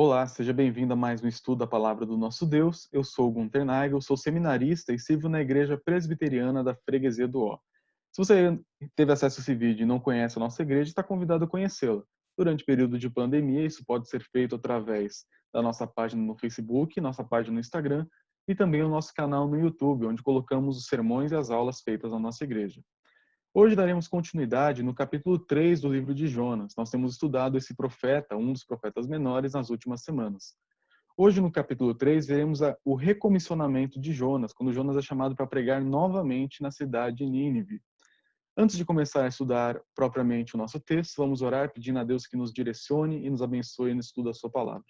Olá, seja bem-vindo a mais um estudo da Palavra do Nosso Deus. Eu sou o Gunter Nagel, sou seminarista e sirvo na Igreja Presbiteriana da Freguesia do Ó. Se você teve acesso a esse vídeo e não conhece a nossa igreja, está convidado a conhecê-la. Durante o período de pandemia, isso pode ser feito através da nossa página no Facebook, nossa página no Instagram e também o nosso canal no YouTube, onde colocamos os sermões e as aulas feitas na nossa igreja. Hoje daremos continuidade no capítulo 3 do livro de Jonas. Nós temos estudado esse profeta, um dos profetas menores, nas últimas semanas. Hoje, no capítulo 3, veremos o recomissionamento de Jonas, quando Jonas é chamado para pregar novamente na cidade de Nínive. Antes de começar a estudar propriamente o nosso texto, vamos orar pedindo a Deus que nos direcione e nos abençoe no estudo da sua palavra.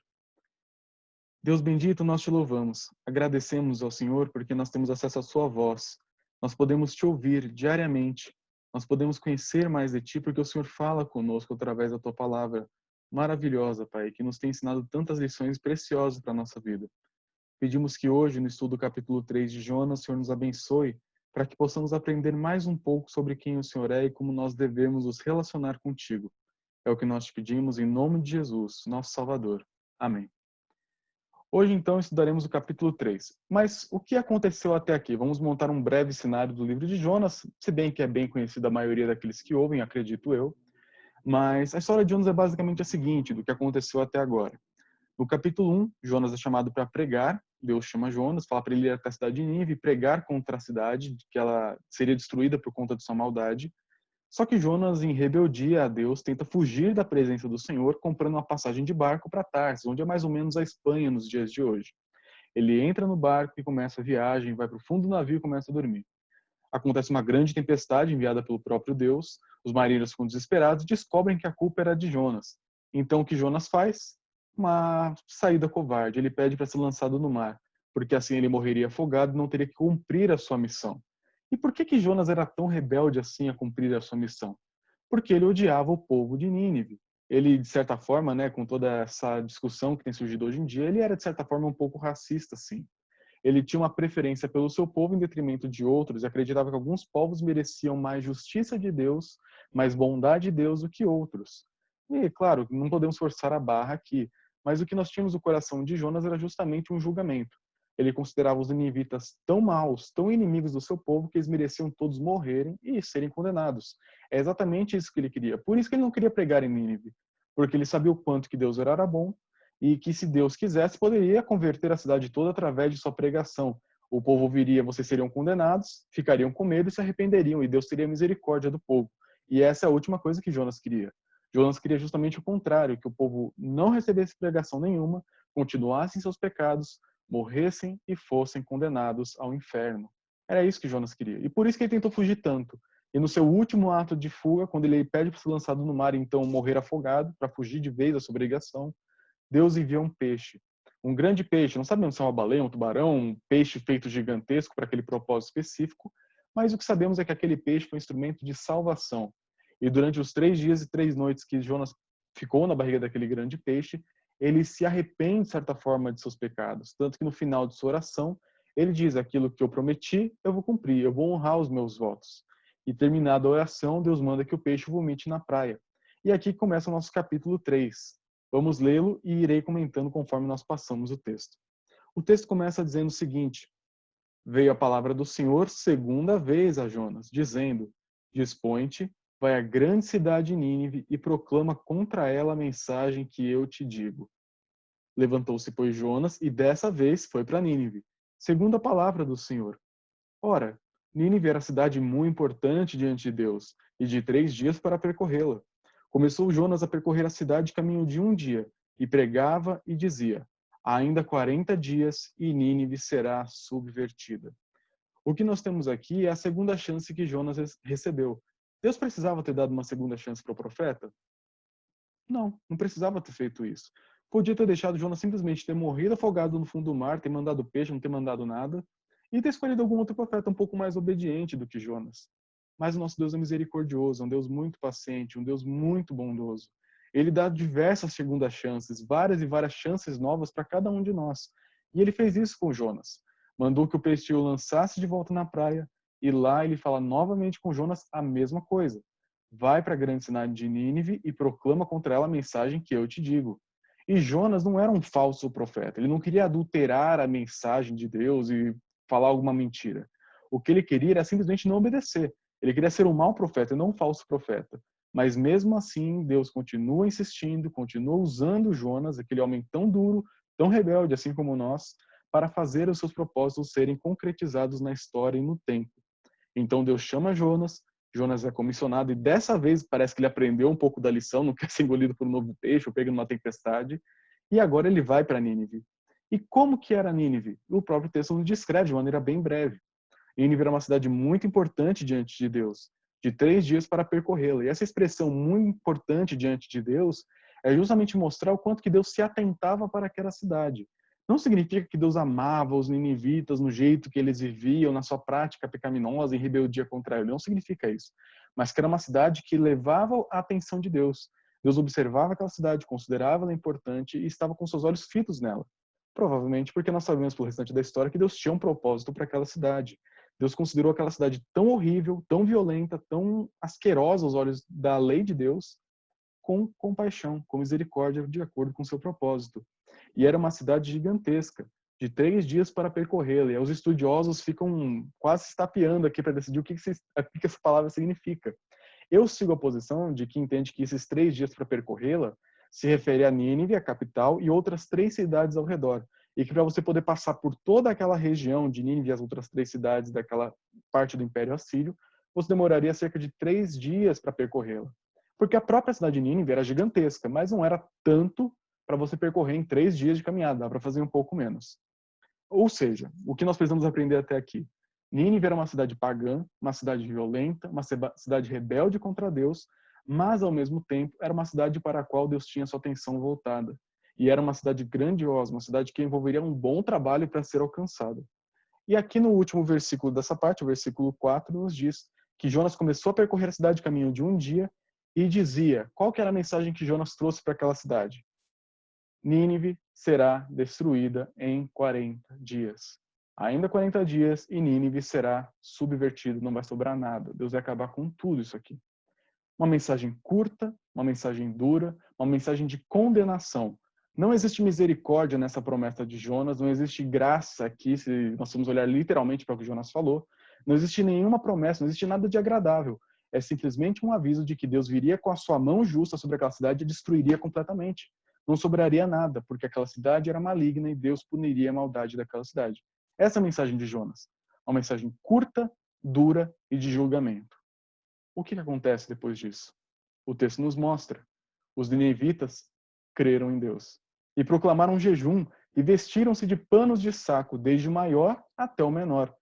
Deus bendito, nós te louvamos. Agradecemos ao Senhor porque nós temos acesso à sua voz. Nós podemos te ouvir diariamente. Nós podemos conhecer mais de ti porque o Senhor fala conosco através da tua palavra maravilhosa, Pai, que nos tem ensinado tantas lições preciosas para a nossa vida. Pedimos que hoje, no estudo do capítulo 3 de Jonas, o Senhor nos abençoe para que possamos aprender mais um pouco sobre quem o Senhor é e como nós devemos nos relacionar contigo. É o que nós te pedimos em nome de Jesus, nosso Salvador. Amém. Hoje, então, estudaremos o capítulo 3. Mas o que aconteceu até aqui? Vamos montar um breve cenário do livro de Jonas, se bem que é bem conhecido a maioria daqueles que ouvem, acredito eu. Mas a história de Jonas é basicamente a seguinte, do que aconteceu até agora. No capítulo 1, Jonas é chamado para pregar, Deus chama Jonas, fala para ele ir até a cidade de Nínive e pregar contra a cidade, que ela seria destruída por conta de sua maldade. Só que Jonas, em rebeldia a Deus, tenta fugir da presença do Senhor comprando uma passagem de barco para Tarsis, onde é mais ou menos a Espanha nos dias de hoje. Ele entra no barco e começa a viagem, vai para o fundo do navio e começa a dormir. Acontece uma grande tempestade enviada pelo próprio Deus, os marinheiros ficam desesperados e descobrem que a culpa era de Jonas. Então o que Jonas faz? Uma saída covarde, ele pede para ser lançado no mar, porque assim ele morreria afogado e não teria que cumprir a sua missão. E por que Jonas era tão rebelde assim a cumprir a sua missão? Porque ele odiava o povo de Nínive. Ele, de certa forma, né, com toda essa discussão que tem surgido hoje em dia, ele era, de certa forma, um pouco racista, sim. Ele tinha uma preferência pelo seu povo em detrimento de outros e acreditava que alguns povos mereciam mais justiça de Deus, mais bondade de Deus do que outros. E, claro, não podemos forçar a barra aqui, mas o que nós tínhamos no coração de Jonas era justamente um julgamento. Ele considerava os ninivitas tão maus, tão inimigos do seu povo, que eles mereciam todos morrerem e serem condenados. É exatamente isso que ele queria. Por isso que ele não queria pregar em Nínive, porque ele sabia o quanto que Deus era bom e que, se Deus quisesse, poderia converter a cidade toda através de sua pregação. O povo ouviria, vocês seriam condenados, ficariam com medo e se arrependeriam, e Deus teria misericórdia do povo. E essa é a última coisa que Jonas queria. Jonas queria justamente o contrário, que o povo não recebesse pregação nenhuma, continuassem em seus pecados, morressem e fossem condenados ao inferno. Era isso que Jonas queria. E por isso que ele tentou fugir tanto. E no seu último ato de fuga, quando ele pede para ser lançado no mar e então morrer afogado, para fugir de vez da sua obrigação, Deus envia um peixe. Um grande peixe, não sabemos se é uma baleia, um tubarão, um peixe feito gigantesco para aquele propósito específico, mas o que sabemos é que aquele peixe foi um instrumento de salvação. E durante os 3 dias e 3 noites que Jonas ficou na barriga daquele grande peixe, ele se arrepende, de certa forma, de seus pecados. Tanto que no final de sua oração, ele diz: aquilo que eu prometi, eu vou cumprir, eu vou honrar os meus votos. E terminada a oração, Deus manda que o peixe vomite na praia. E aqui começa o nosso capítulo 3. Vamos lê-lo e irei comentando conforme nós passamos o texto. O texto começa dizendo o seguinte: veio a palavra do Senhor segunda vez a Jonas, dizendo: dispõe-te, vai à grande cidade de Nínive e proclama contra ela a mensagem que eu te digo. Levantou-se, pois, Jonas e dessa vez foi para Nínive, segundo a palavra do Senhor. Ora, Nínive era cidade muito importante diante de Deus, e de 3 dias para percorrê-la. Começou Jonas a percorrer a cidade caminho de um dia, e pregava e dizia: ainda 40 dias e Nínive será subvertida. O que nós temos aqui é a segunda chance que Jonas recebeu. Deus precisava ter dado uma segunda chance para o profeta? Não, não precisava ter feito isso. Podia ter deixado Jonas simplesmente ter morrido afogado no fundo do mar, ter mandado peixe, não ter mandado nada, e ter escolhido algum outro profeta um pouco mais obediente do que Jonas. Mas o nosso Deus é misericordioso, é um Deus muito paciente, um Deus muito bondoso. Ele dá diversas segundas chances, várias e várias chances novas para cada um de nós. E ele fez isso com Jonas. Mandou que o peixe o lançasse de volta na praia, e lá ele fala novamente com Jonas a mesma coisa. Vai para a grande cidade de Nínive e proclama contra ela a mensagem que eu te digo. E Jonas não era um falso profeta. Ele não queria adulterar a mensagem de Deus e falar alguma mentira. O que ele queria era simplesmente não obedecer. Ele queria ser um mau profeta e não um falso profeta. Mas mesmo assim, Deus continua insistindo, continua usando Jonas, aquele homem tão duro, tão rebelde, assim como nós, para fazer os seus propósitos serem concretizados na história e no tempo. Então Deus chama Jonas, Jonas é comissionado e dessa vez parece que ele aprendeu um pouco da lição, não quer ser engolido por um novo peixe ou pego numa tempestade, e agora ele vai para Nínive. E como que era Nínive? O próprio texto nos descreve de maneira bem breve. Nínive era uma cidade muito importante diante de Deus, de 3 dias para percorrê-la. E essa expressão muito importante diante de Deus é justamente mostrar o quanto que Deus se atentava para aquela cidade. Não significa que Deus amava os ninivitas no jeito que eles viviam, na sua prática pecaminosa, em rebeldia contra ele. Não significa isso. Mas que era uma cidade que levava a atenção de Deus. Deus observava aquela cidade, considerava-la importante e estava com seus olhos fitos nela. Provavelmente porque nós sabemos pelo restante da história que Deus tinha um propósito para aquela cidade. Deus considerou aquela cidade tão horrível, tão violenta, tão asquerosa aos olhos da lei de Deus, com compaixão, com misericórdia, de acordo com seu propósito. E era uma cidade gigantesca, de 3 dias para percorrê-la. E os estudiosos ficam quase se estapeando aqui para decidir o que essa palavra significa. Eu sigo a posição de que entende que esses 3 dias para percorrê-la se refere a Nínive, a capital, e outras 3 cidades ao redor. E que para você poder passar por toda aquela região de Nínive e as outras 3 cidades daquela parte do Império Assírio, você demoraria cerca de 3 dias para percorrê-la. Porque a própria cidade de Nínive era gigantesca, mas não era tanto para você percorrer em 3 dias de caminhada, dá para fazer um pouco menos. Ou seja, o que nós precisamos aprender até aqui? Nínive era uma cidade pagã, uma cidade violenta, uma cidade rebelde contra Deus, mas ao mesmo tempo era uma cidade para a qual Deus tinha sua atenção voltada. E era uma cidade grandiosa, uma cidade que envolveria um bom trabalho para ser alcançada. E aqui no último versículo dessa parte, o versículo 4, nos diz que Jonas começou a percorrer a cidade caminho de um dia e dizia, qual que era a mensagem que Jonas trouxe para aquela cidade? Nínive será destruída em 40 dias. Ainda 40 dias e Nínive será subvertido, não vai sobrar nada. Deus vai acabar com tudo isso aqui. Uma mensagem curta, uma mensagem dura, uma mensagem de condenação. Não existe misericórdia nessa promessa de Jonas, não existe graça aqui, se nós formos olhar literalmente para o que Jonas falou. Não existe nenhuma promessa, não existe nada de agradável. É simplesmente um aviso de que Deus viria com a sua mão justa sobre aquela cidade e destruiria completamente. Não sobraria nada, porque aquela cidade era maligna e Deus puniria a maldade daquela cidade. Essa é a mensagem de Jonas. Uma mensagem curta, dura e de julgamento. O que acontece depois disso? O texto nos mostra. Os ninivitas creram em Deus e proclamaram um jejum e vestiram-se de panos de saco, desde o maior até o menor.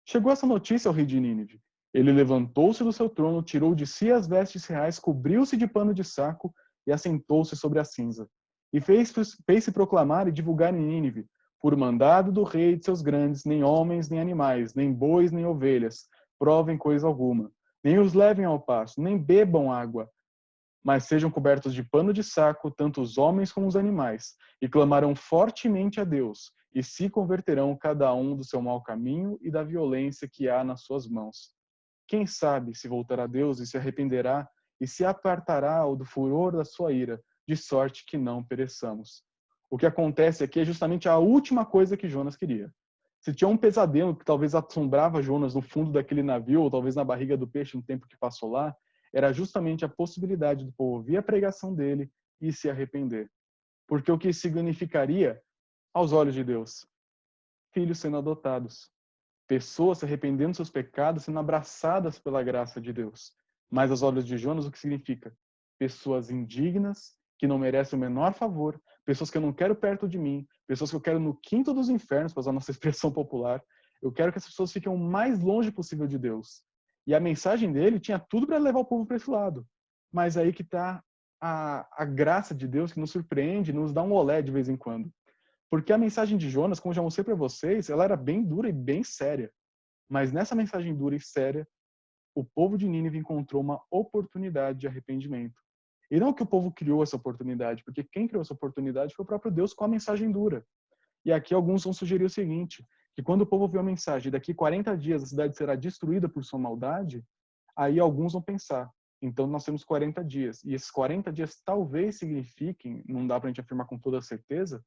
Chegou essa notícia ao rei de Nínive. Ele levantou-se do seu trono, tirou de si as vestes reais, cobriu-se de pano de saco e assentou-se sobre a cinza. E fez-se proclamar e divulgar em Nínive, por mandado do rei e de seus grandes, nem homens, nem animais, nem bois, nem ovelhas, provem coisa alguma, nem os levem ao pasto, nem bebam água, mas sejam cobertos de pano de saco, tanto os homens como os animais, e clamarão fortemente a Deus, e se converterão cada um do seu mau caminho e da violência que há nas suas mãos. Quem sabe se voltará a Deus e se arrependerá, e se apartará do furor da sua ira, de sorte que não pereçamos. O que acontece aqui é justamente a última coisa que Jonas queria. Se tinha um pesadelo que talvez assombrava Jonas no fundo daquele navio, ou talvez na barriga do peixe no tempo que passou lá, era justamente a possibilidade do povo ouvir a pregação dele e se arrepender. Porque o que significaria, aos olhos de Deus, filhos sendo adotados, pessoas se arrependendo dos seus pecados, sendo abraçadas pela graça de Deus. Mas aos olhos de Jonas, o que significa? Pessoas indignas, que não merecem o menor favor, pessoas que eu não quero perto de mim, pessoas que eu quero no quinto dos infernos, para usar a nossa expressão popular. Eu quero que as pessoas fiquem o mais longe possível de Deus. E a mensagem dele tinha tudo para levar o povo para esse lado. Mas aí que está a graça de Deus que nos surpreende, nos dá um olé de vez em quando. Porque a mensagem de Jonas, como já mostrei para vocês, ela era bem dura e bem séria. Mas nessa mensagem dura e séria, o povo de Nínive encontrou uma oportunidade de arrependimento. E não que o povo criou essa oportunidade, porque quem criou essa oportunidade foi o próprio Deus com a mensagem dura. E aqui alguns vão sugerir o seguinte, que quando o povo ouviu a mensagem, daqui 40 dias a cidade será destruída por sua maldade, aí alguns vão pensar, Então nós temos 40 dias. E esses 40 dias talvez signifiquem, não dá para a gente afirmar com toda certeza,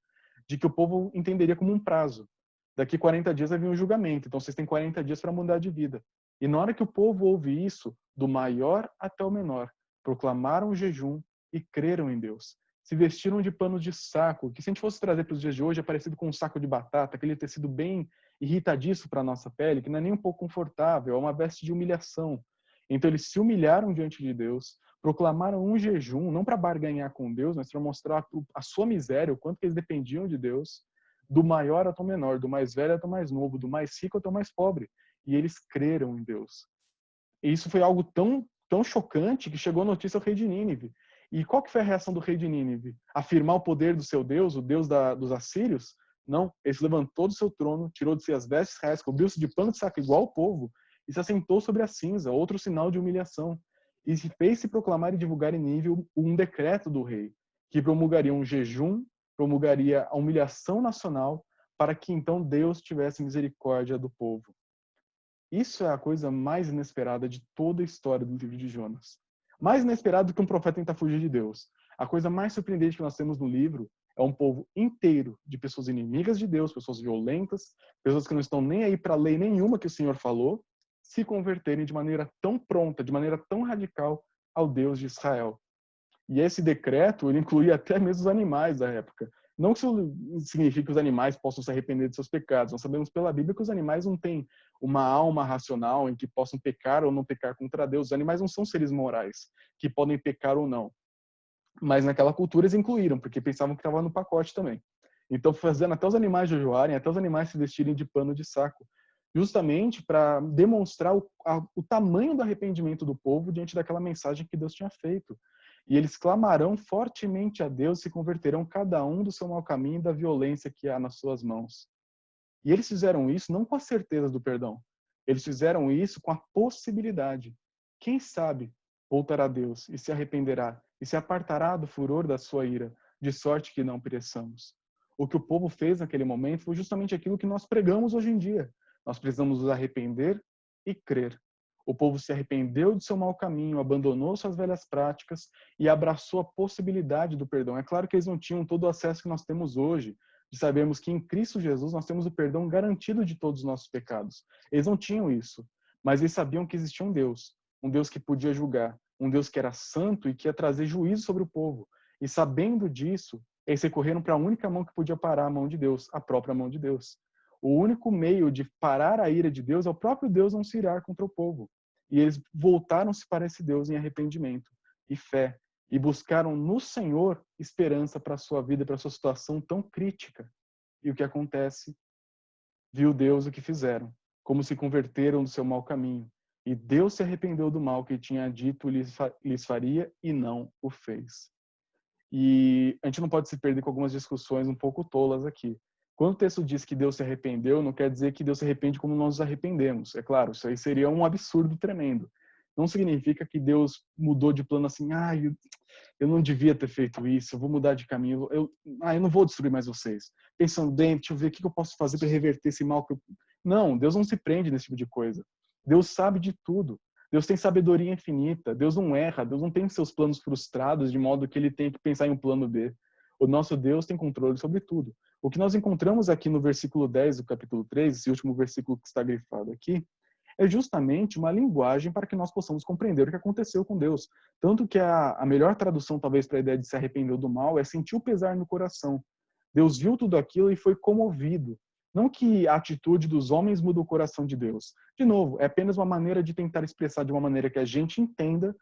de que o povo entenderia como um prazo. Daqui 40 dias vai vir um julgamento, então vocês têm 40 dias para mudar de vida. E na hora que o povo ouve isso, do maior até o menor, proclamaram o jejum e creram em Deus. Se vestiram de panos de saco, que se a gente fosse trazer para os dias de hoje é parecido com um saco de batata, aquele tecido bem irritadiço para a nossa pele, que não é nem um pouco confortável, é uma veste de humilhação. Então eles se humilharam diante de Deus, proclamaram um jejum, não para barganhar com Deus, mas para mostrar a sua miséria, o quanto que eles dependiam de Deus, do maior até o menor, do mais velho até o mais novo, do mais rico até o mais pobre. E eles creram em Deus. E isso foi algo tão chocante que chegou a notícia ao rei de Nínive. E qual que foi a reação do rei de Nínive? Afirmar o poder do seu Deus, o Deus dos assírios? Não, ele se levantou do seu trono, tirou de si as vestes reais, cobriu-se de pano de saco igual o povo e se assentou sobre a cinza, outro sinal de humilhação. E se fez-se proclamar e divulgar em nível um decreto do rei, que promulgaria um jejum, promulgaria a humilhação nacional, para que então Deus tivesse misericórdia do povo. Isso é a coisa mais inesperada de toda a história do livro de Jonas. Mais inesperado do que um profeta tentar fugir de Deus. A coisa mais surpreendente que nós temos no livro é um povo inteiro de pessoas inimigas de Deus, pessoas violentas, pessoas que não estão nem aí para a lei nenhuma que o Senhor falou, se converterem de maneira tão pronta, de maneira tão radical ao Deus de Israel. E esse decreto, ele incluía até mesmo os animais da época. Não que isso signifique que os animais possam se arrepender de seus pecados. Nós sabemos pela Bíblia que os animais não têm uma alma racional em que possam pecar ou não pecar contra Deus. Os animais não são seres morais que podem pecar ou não. Mas naquela cultura eles incluíram, porque pensavam que estava no pacote também. Então, fazendo até os animais jejuarem, até os animais se vestirem de pano de saco, justamente para demonstrar o tamanho do arrependimento do povo diante daquela mensagem que Deus tinha feito. E eles clamarão fortemente a Deus e se converterão cada um do seu mau caminho e da violência que há nas suas mãos. E eles fizeram isso não com a certeza do perdão. Eles fizeram isso com a possibilidade. Quem sabe voltará a Deus e se arrependerá e se apartará do furor da sua ira, de sorte que não pereçamos. O que o povo fez naquele momento foi justamente aquilo que nós pregamos hoje em dia. Nós precisamos nos arrepender e crer. O povo se arrependeu de seu mau caminho, abandonou suas velhas práticas e abraçou a possibilidade do perdão. É claro que eles não tinham todo o acesso que nós temos hoje, de sabermos que em Cristo Jesus nós temos o perdão garantido de todos os nossos pecados. Eles não tinham isso, mas eles sabiam que existia um Deus que podia julgar, um Deus que era santo e que ia trazer juízo sobre o povo. E sabendo disso, eles recorreram para a única mão que podia parar a mão de Deus, a própria mão de Deus. O único meio de parar a ira de Deus é o próprio Deus não se irar contra o povo. E eles voltaram-se para esse Deus em arrependimento e fé. E buscaram no Senhor esperança para a sua vida e para a sua situação tão crítica. E o que acontece? Viu Deus o que fizeram, como se converteram do seu mau caminho. E Deus se arrependeu do mal que tinha dito lhes faria e não o fez. E a gente não pode se perder com algumas discussões um pouco tolas aqui. Quando o texto diz que Deus se arrependeu, não quer dizer que Deus se arrepende como nós nos arrependemos. É claro, isso aí seria um absurdo tremendo. Não significa que Deus mudou de plano assim, eu não devia ter feito isso, eu vou mudar de caminho, eu não vou destruir mais vocês. Pensando bem, deixa eu ver o que eu posso fazer para reverter esse mal. Não, Deus não se prende nesse tipo de coisa. Deus sabe de tudo. Deus tem sabedoria infinita. Deus não erra. Deus não tem seus planos frustrados de modo que ele tem que pensar em um plano B. O nosso Deus tem controle sobre tudo. O que nós encontramos aqui no versículo 10 do capítulo 3, esse último versículo que está grifado aqui, é justamente uma linguagem para que nós possamos compreender o que aconteceu com Deus. Tanto que a melhor tradução, talvez, para a ideia de se arrepender do mal é sentir o pesar no coração. Deus viu tudo aquilo e foi comovido. Não que a atitude dos homens muda o coração de Deus. De novo, é apenas uma maneira de tentar expressar de uma maneira que a gente entenda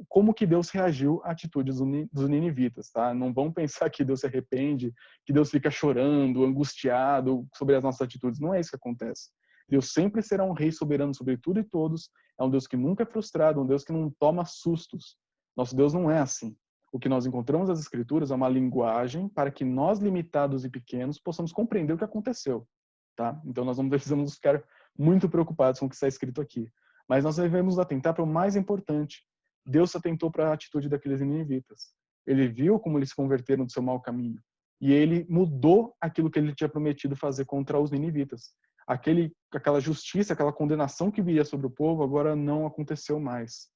como que Deus reagiu à atitude dos ninivitas, tá? Não vão pensar que Deus se arrepende, que Deus fica chorando, angustiado sobre as nossas atitudes. Não é isso que acontece. Deus sempre será um rei soberano sobre tudo e todos. É um Deus que nunca é frustrado, um Deus que não toma sustos. Nosso Deus não é assim. O que nós encontramos nas Escrituras é uma linguagem para que nós, limitados e pequenos, possamos compreender o que aconteceu, tá? Então nós não precisamos ficar muito preocupados com o que está escrito aqui. Mas nós devemos atentar para o mais importante. Deus se atentou para a atitude daqueles ninivitas. Ele viu como eles se converteram do seu mau caminho. E ele mudou aquilo que ele tinha prometido fazer contra os ninivitas. Aquela justiça, aquela condenação que viria sobre o povo, agora não aconteceu mais.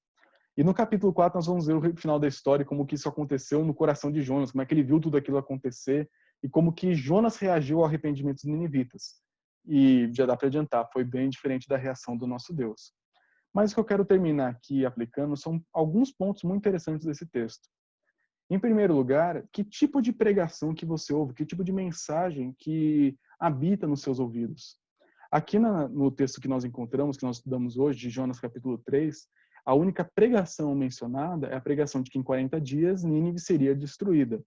E no capítulo 4 nós vamos ver o final da história, como que isso aconteceu no coração de Jonas, como é que ele viu tudo aquilo acontecer e como que Jonas reagiu ao arrependimento dos ninivitas. E já dá para adiantar, foi bem diferente da reação do nosso Deus. Mas o que eu quero terminar aqui aplicando são alguns pontos muito interessantes desse texto. Em primeiro lugar, que tipo de pregação que você ouve, que tipo de mensagem que habita nos seus ouvidos? Aqui no texto que nós encontramos, que nós estudamos hoje, de Jonas capítulo 3, a única pregação mencionada é a pregação de que em 40 dias Nínive seria destruída.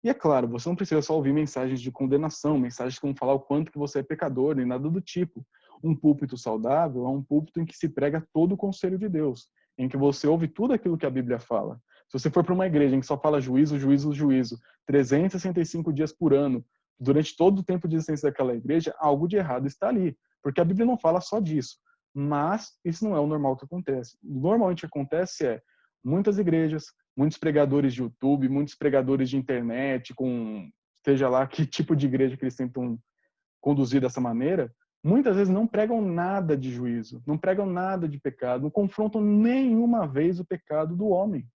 E é claro, você não precisa só ouvir mensagens de condenação, mensagens que vão falar o quanto que você é pecador, nem nada do tipo. Um púlpito saudável é um púlpito em que se prega todo o conselho de Deus, em que você ouve tudo aquilo que a Bíblia fala. Se você for para uma igreja em que só fala juízo, juízo, juízo, 365 dias por ano, durante todo o tempo de existência daquela igreja, algo de errado está ali. Porque a Bíblia não fala só disso. Mas isso não é o normal que acontece. Normalmente o que acontece é muitas igrejas, muitos pregadores de YouTube, muitos pregadores de internet, com seja lá que tipo de igreja que eles tentam conduzir dessa maneira, muitas vezes não pregam nada de juízo, não pregam nada de pecado, não confrontam nenhuma vez o pecado do homem.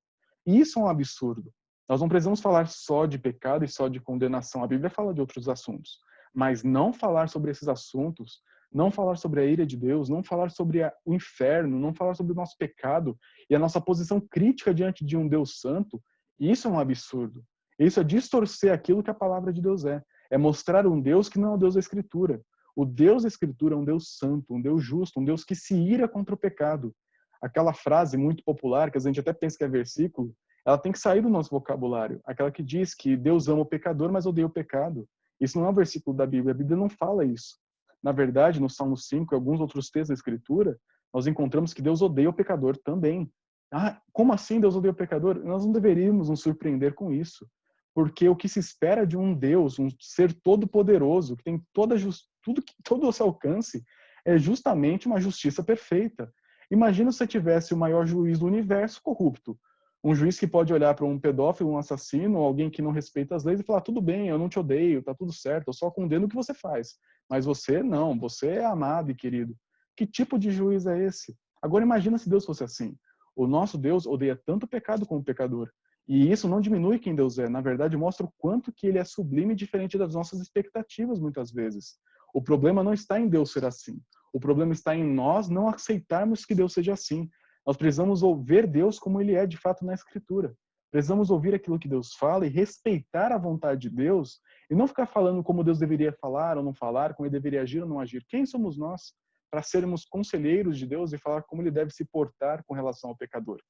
E isso é um absurdo. Nós não precisamos falar só de pecado e só de condenação. A Bíblia fala de outros assuntos, mas não falar sobre esses assuntos, não falar sobre a ira de Deus, não falar sobre o inferno, não falar sobre o nosso pecado e a nossa posição crítica diante de um Deus santo, isso é um absurdo. Isso é distorcer aquilo que a palavra de Deus é. É mostrar um Deus que não é o Deus da Escritura. O Deus da Escritura é um Deus santo, um Deus justo, um Deus que se ira contra o pecado. Aquela frase muito popular, que a gente até pensa que é versículo, ela tem que sair do nosso vocabulário. Aquela que diz que Deus ama o pecador, mas odeia o pecado. Isso não é um versículo da Bíblia. A Bíblia não fala isso. Na verdade, no Salmo 5 e alguns outros textos da Escritura, nós encontramos que Deus odeia o pecador também. Ah, como assim Deus odeia o pecador? Nós não deveríamos nos surpreender com isso. Porque o que se espera de um Deus, um ser todo-poderoso, que tem todo o seu alcance, é justamente uma justiça perfeita. Imagina se você tivesse o maior juiz do universo corrupto. Um juiz que pode olhar para um pedófilo, um assassino, alguém que não respeita as leis e falar: tudo bem, eu não te odeio, tá tudo certo, eu só condeno o que você faz. Mas você não, você é amado e querido. Que tipo de juiz é esse? Agora imagina se Deus fosse assim. O nosso Deus odeia tanto o pecado como o pecador. E isso não diminui quem Deus é. Na verdade, mostra o quanto que ele é sublime e diferente das nossas expectativas, muitas vezes. O problema não está em Deus ser assim. O problema está em nós não aceitarmos que Deus seja assim. Nós precisamos ouvir Deus como ele é de fato na Escritura. Precisamos ouvir aquilo que Deus fala e respeitar a vontade de Deus e não ficar falando como Deus deveria falar ou não falar, como ele deveria agir ou não agir. Quem somos nós para sermos conselheiros de Deus e falar como ele deve se portar com relação ao pecador?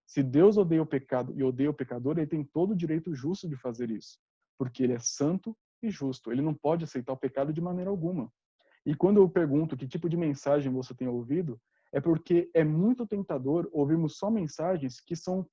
Se Deus odeia o pecado e odeia o pecador, ele tem todo o direito justo de fazer isso, porque ele é santo e justo. Ele não pode aceitar o pecado de maneira alguma. E quando eu pergunto que tipo de mensagem você tem ouvido, é porque é muito tentador ouvirmos só mensagens que são,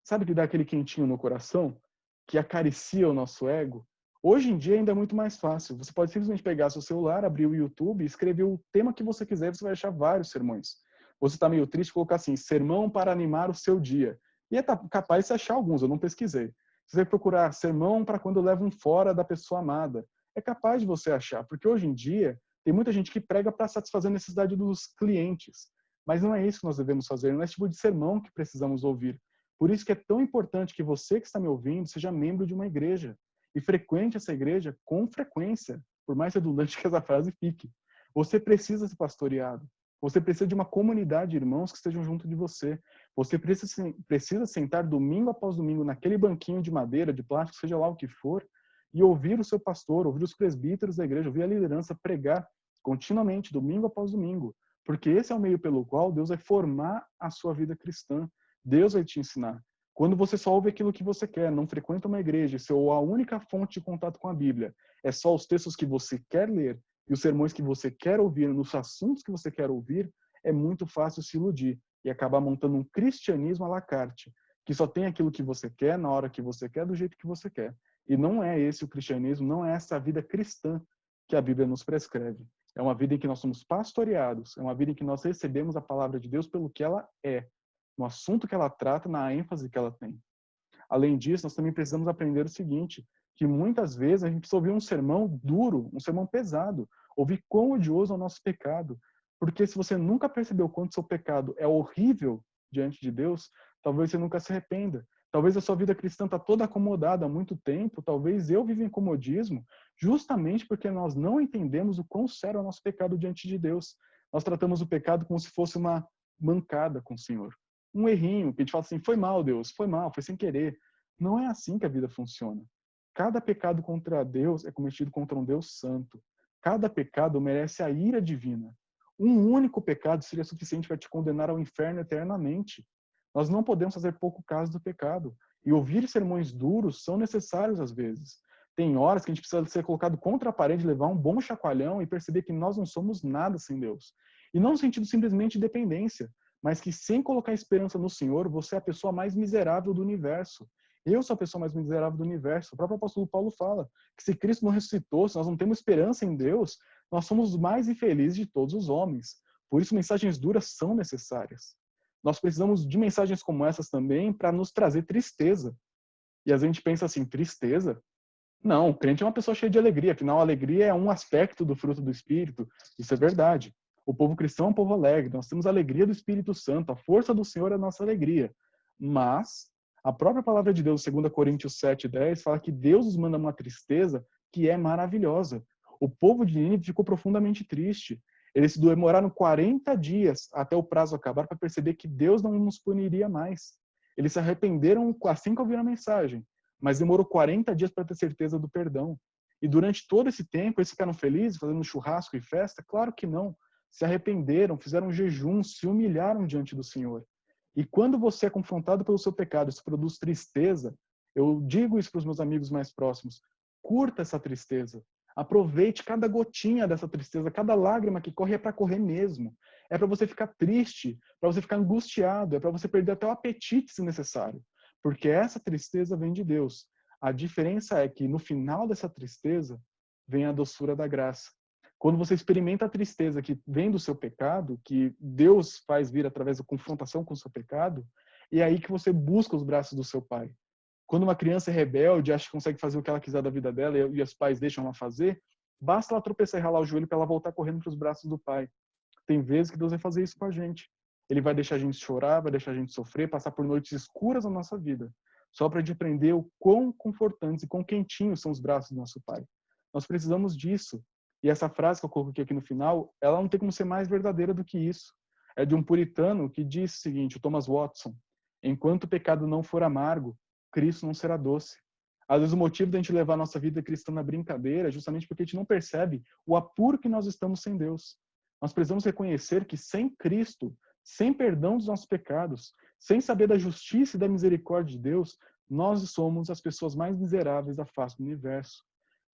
sabe, que dá aquele quentinho no coração, que acaricia o nosso ego. Hoje em dia ainda é muito mais fácil. Você pode simplesmente pegar seu celular, abrir o YouTube, escrever o tema que você quiser, você vai achar vários sermões. Você está meio triste, colocar assim, sermão para animar o seu dia. E é capaz de você achar alguns, eu não pesquisei. Se você procurar sermão para quando leva um fora da pessoa amada, é capaz de você achar, porque hoje em dia tem muita gente que prega para satisfazer a necessidade dos clientes. Mas não é isso que nós devemos fazer, não é esse tipo de sermão que precisamos ouvir. Por isso que é tão importante que você que está me ouvindo seja membro de uma igreja e frequente essa igreja com frequência, por mais redundante que essa frase fique. Você precisa ser pastoreado. Você precisa de uma comunidade de irmãos que estejam junto de você. Você precisa sentar domingo após domingo naquele banquinho de madeira, de plástico, seja lá o que for, e ouvir o seu pastor, ouvir os presbíteros da igreja, ouvir a liderança pregar continuamente, domingo após domingo. Porque esse é o meio pelo qual Deus vai formar a sua vida cristã. Deus vai te ensinar. Quando você só ouve aquilo que você quer, não frequenta uma igreja, se a única fonte de contato com a Bíblia é só os textos que você quer ler e os sermões que você quer ouvir, nos assuntos que você quer ouvir, é muito fácil se iludir e acabar montando um cristianismo à la carte, que só tem aquilo que você quer, na hora que você quer, do jeito que você quer. E não é esse o cristianismo, não é essa a vida cristã que a Bíblia nos prescreve. É uma vida em que nós somos pastoreados, é uma vida em que nós recebemos a palavra de Deus pelo que ela é, no assunto que ela trata, na ênfase que ela tem. Além disso, nós também precisamos aprender o seguinte, que muitas vezes a gente precisa ouvir um sermão duro, um sermão pesado, ouvir quão odioso é o nosso pecado. Porque se você nunca percebeu quanto seu pecado é horrível, diante de Deus, talvez você nunca se arrependa. Talvez a sua vida cristã está toda acomodada há muito tempo, talvez eu viva em comodismo, justamente porque nós não entendemos o quão sério é o nosso pecado diante de Deus. Nós tratamos o pecado como se fosse uma mancada com o Senhor. Um errinho, que a gente fala assim, foi mal, Deus, foi mal, foi sem querer. Não é assim que a vida funciona. Cada pecado contra Deus é cometido contra um Deus santo. Cada pecado merece a ira divina. Um único pecado seria suficiente para te condenar ao inferno eternamente. Nós não podemos fazer pouco caso do pecado. E ouvir sermões duros são necessários às vezes. Tem horas que a gente precisa ser colocado contra a parede, levar um bom chacoalhão e perceber que nós não somos nada sem Deus. E não no sentido simplesmente de dependência, mas que sem colocar esperança no Senhor, você é a pessoa mais miserável do universo. Eu sou a pessoa mais miserável do universo. O próprio apóstolo Paulo fala que se Cristo não ressuscitou, se nós não temos esperança em Deus, nós somos os mais infelizes de todos os homens. Por isso, mensagens duras são necessárias. Nós precisamos de mensagens como essas também para nos trazer tristeza. E às vezes a gente pensa assim, tristeza? Não, o crente é uma pessoa cheia de alegria. Afinal, a alegria é um aspecto do fruto do Espírito. Isso é verdade. O povo cristão é um povo alegre. Nós temos a alegria do Espírito Santo. A força do Senhor é a nossa alegria. Mas a própria palavra de Deus, 2 Coríntios 7:10, fala que Deus nos manda uma tristeza que é maravilhosa. O povo de Nínive ficou profundamente triste. Eles demoraram 40 dias até o prazo acabar para perceber que Deus não nos puniria mais. Eles se arrependeram assim que ouviram a mensagem, mas demorou 40 dias para ter certeza do perdão. E durante todo esse tempo, eles ficaram felizes, fazendo churrasco e festa? Claro que não. Se arrependeram, fizeram jejum, se humilharam diante do Senhor. E quando você é confrontado pelo seu pecado, isso produz tristeza, eu digo isso para os meus amigos mais próximos, curta essa tristeza. Aproveite cada gotinha dessa tristeza, cada lágrima que corre é para correr mesmo. É para você ficar triste, para você ficar angustiado, é para você perder até o apetite se necessário. Porque essa tristeza vem de Deus. A diferença é que no final dessa tristeza vem a doçura da graça. Quando você experimenta a tristeza que vem do seu pecado, que Deus faz vir através da confrontação com o seu pecado, é aí que você busca os braços do seu pai. Quando uma criança é rebelde, acha que consegue fazer o que ela quiser da vida dela e os pais deixam ela fazer, basta ela tropeçar e ralar o joelho para ela voltar correndo para os braços do pai. Tem vezes que Deus vai fazer isso com a gente. Ele vai deixar a gente chorar, vai deixar a gente sofrer, passar por noites escuras na nossa vida, só para a gente aprender o quão confortantes e quão quentinhos são os braços do nosso pai. Nós precisamos disso. E essa frase que eu coloquei aqui no final, ela não tem como ser mais verdadeira do que isso. É de um puritano que diz o seguinte, o Thomas Watson: enquanto o pecado não for amargo, Cristo não será doce. Às vezes o motivo da gente levar a nossa vida cristã na brincadeira é justamente porque a gente não percebe o apuro que nós estamos sem Deus. Nós precisamos reconhecer que sem Cristo, sem perdão dos nossos pecados, sem saber da justiça e da misericórdia de Deus, nós somos as pessoas mais miseráveis da face do universo.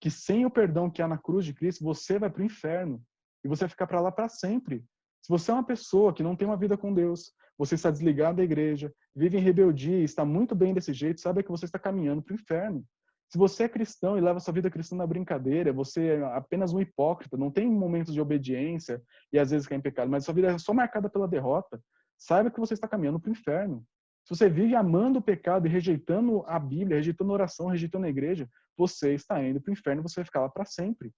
Que sem o perdão que há na cruz de Cristo, você vai para o inferno. E você vai ficar para lá para sempre. Se você é uma pessoa que não tem uma vida com Deus, você está desligado da igreja, vive em rebeldia e está muito bem desse jeito, sabe que você está caminhando para o inferno. Se você é cristão e leva sua vida cristã na brincadeira, você é apenas um hipócrita, não tem momentos de obediência e às vezes cai em pecado, mas sua vida é só marcada pela derrota, saiba que você está caminhando para o inferno. Se você vive amando o pecado e rejeitando a Bíblia, rejeitando a oração, rejeitando a igreja, você está indo para o inferno e você vai ficar lá para sempre.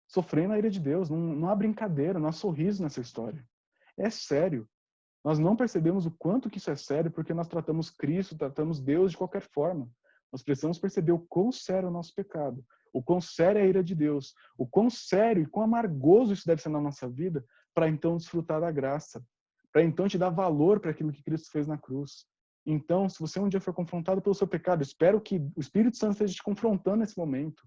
Sofrendo a ira de Deus. Não há brincadeira, não há sorriso nessa história. É sério. Nós não percebemos o quanto que isso é sério porque nós tratamos Cristo, tratamos Deus de qualquer forma. Nós precisamos perceber o quão sério é o nosso pecado, o quão séria é a ira de Deus, o quão sério e quão amargoso isso deve ser na nossa vida para então desfrutar da graça, para então te dar valor para aquilo que Cristo fez na cruz. Então, se você um dia for confrontado pelo seu pecado, espero que o Espírito Santo esteja te confrontando nesse momento,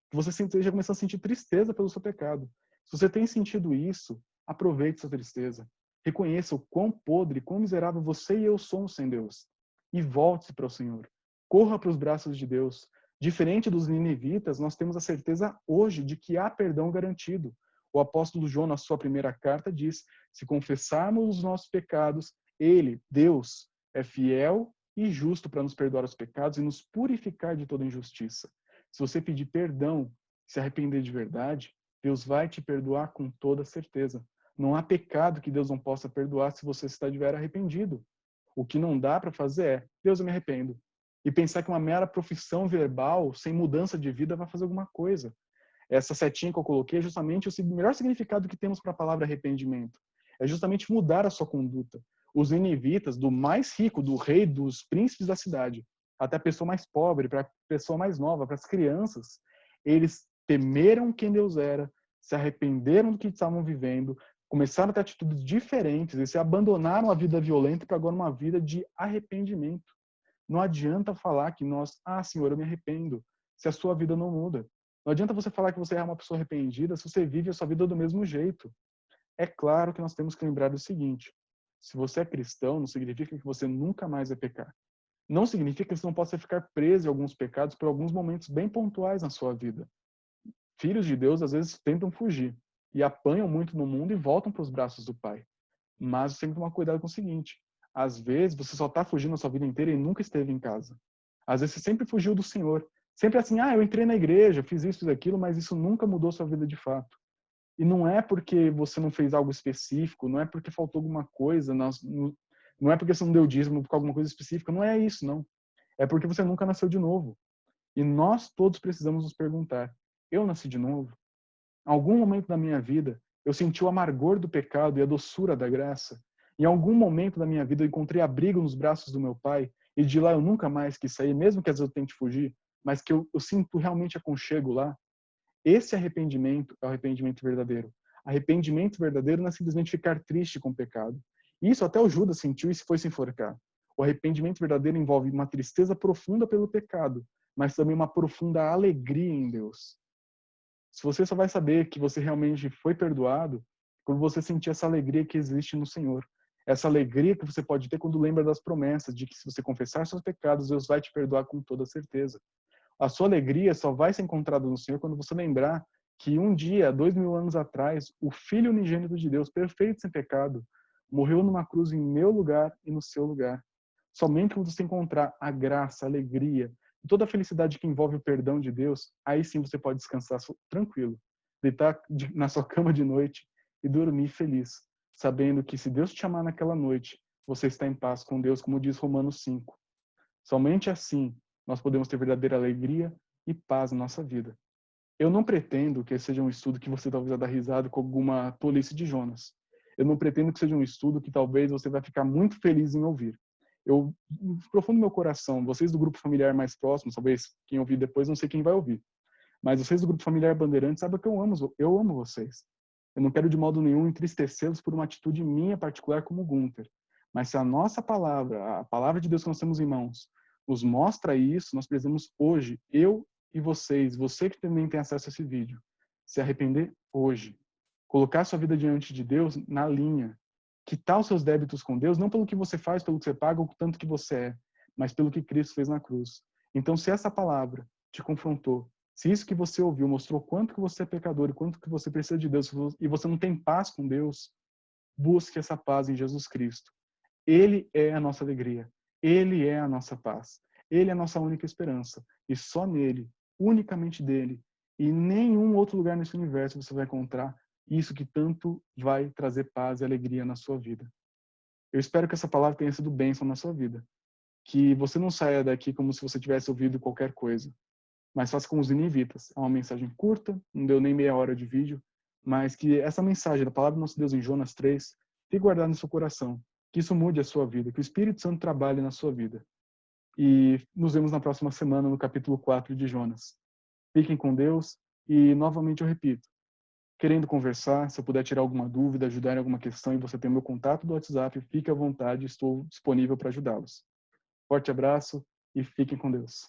que você esteja começando a sentir tristeza pelo seu pecado. Se você tem sentido isso, aproveite essa tristeza. Reconheça o quão podre, quão miserável você e eu somos sem Deus. E volte-se para o Senhor. Corra para os braços de Deus. Diferente dos ninivitas, nós temos a certeza hoje de que há perdão garantido. O apóstolo João, na sua primeira carta, diz: se confessarmos os nossos pecados, Ele, Deus, é fiel e justo para nos perdoar os pecados e nos purificar de toda injustiça. Se você pedir perdão, se arrepender de verdade, Deus vai te perdoar com toda certeza. Não há pecado que Deus não possa perdoar se você estiver arrependido. O que não dá para fazer é: Deus, eu me arrependo. E pensar que uma mera profissão verbal, sem mudança de vida, vai fazer alguma coisa. Essa setinha que eu coloquei é justamente o melhor significado que temos para a palavra arrependimento. É justamente mudar a sua conduta. Os ninivitas, do mais rico, do rei, dos príncipes da cidade, até a pessoa mais pobre, para a pessoa mais nova, para as crianças, eles temeram quem Deus era, se arrependeram do que estavam vivendo, começaram a ter atitudes diferentes e se abandonaram a vida violenta para agora uma vida de arrependimento. Não adianta falar que Senhor, eu me arrependo, se a sua vida não muda. Não adianta você falar que você é uma pessoa arrependida se você vive a sua vida do mesmo jeito. É claro que nós temos que lembrar do seguinte: se você é cristão, não significa que você nunca mais vai pecar. Não significa que você não possa ficar preso em alguns pecados por alguns momentos bem pontuais na sua vida. Filhos de Deus às vezes tentam fugir e apanham muito no mundo e voltam para os braços do Pai. Mas você tem que tomar cuidado com o seguinte: às vezes você só está fugindo a sua vida inteira e nunca esteve em casa. Às vezes você sempre fugiu do Senhor. Sempre assim, eu entrei na igreja, fiz isso, fiz aquilo, mas isso nunca mudou sua vida de fato. E não é porque você não fez algo específico, não é porque faltou alguma coisa, não é porque você não deu dízimo por alguma coisa específica, não é isso, não. É porque você nunca nasceu de novo. E nós todos precisamos nos perguntar: eu nasci de novo? Em algum momento da minha vida, eu senti o amargor do pecado e a doçura da graça. Em algum momento da minha vida, eu encontrei abrigo nos braços do meu pai e de lá eu nunca mais quis sair, mesmo que às vezes eu tente fugir, mas que eu sinto realmente aconchego lá. Esse arrependimento é o arrependimento verdadeiro. Arrependimento verdadeiro não é simplesmente ficar triste com o pecado. Isso até o Judas sentiu e foi se enforcar. O arrependimento verdadeiro envolve uma tristeza profunda pelo pecado, mas também uma profunda alegria em Deus. Se você só vai saber que você realmente foi perdoado quando você sentir essa alegria que existe no Senhor. Essa alegria que você pode ter quando lembra das promessas de que se você confessar seus pecados, Deus vai te perdoar com toda certeza. A sua alegria só vai ser encontrada no Senhor quando você lembrar que um dia, 2000 anos atrás, o Filho unigênito de Deus, perfeito sem pecado, morreu numa cruz em meu lugar e no seu lugar. Somente quando você encontrar a graça, a alegria, e toda a felicidade que envolve o perdão de Deus, aí sim você pode descansar tranquilo, deitar na sua cama de noite e dormir feliz, sabendo que se Deus te chamar naquela noite, você está em paz com Deus, como diz Romanos 5. Somente assim nós podemos ter verdadeira alegria e paz na nossa vida. Eu não pretendo que esse seja um estudo que você talvez vá dar risada com alguma tolice de Jonas. Eu não pretendo que seja um estudo que talvez você vai ficar muito feliz em ouvir. Eu, no profundo do meu coração, vocês do grupo familiar mais próximo, talvez quem ouvir depois, não sei quem vai ouvir, mas vocês do grupo familiar Bandeirantes sabem que eu amo vocês. Eu não quero de modo nenhum entristecê-los por uma atitude minha particular como Gunther. Mas se a nossa palavra, a palavra de Deus que nós temos em mãos, nos mostra isso, nós precisamos hoje, eu e vocês, você que também tem acesso a esse vídeo, se arrepender hoje. Colocar sua vida diante de Deus na linha. Quitar os seus débitos com Deus, não pelo que você faz, pelo que você paga, ou tanto que você é, mas pelo que Cristo fez na cruz. Então, se essa palavra te confrontou, se isso que você ouviu mostrou quanto que você é pecador e quanto que você precisa de Deus, e você não tem paz com Deus, busque essa paz em Jesus Cristo. Ele é a nossa alegria. Ele é a nossa paz. Ele é a nossa única esperança. E só nele, unicamente dele, e em nenhum outro lugar nesse universo você vai encontrar isso que tanto vai trazer paz e alegria na sua vida. Eu espero que essa palavra tenha sido bênção na sua vida. Que você não saia daqui como se você tivesse ouvido qualquer coisa. Mas faça como os ninivitas. É uma mensagem curta, não deu nem meia hora de vídeo, mas que essa mensagem da palavra do nosso Deus em Jonas 3 fique guardada no seu coração. Que isso mude a sua vida, que o Espírito Santo trabalhe na sua vida. E nos vemos na próxima semana no capítulo 4 de Jonas. Fiquem com Deus e, novamente, eu repito, querendo conversar, se eu puder tirar alguma dúvida, ajudar em alguma questão e você tem o meu contato do WhatsApp, fique à vontade, estou disponível para ajudá-los. Forte abraço e fiquem com Deus.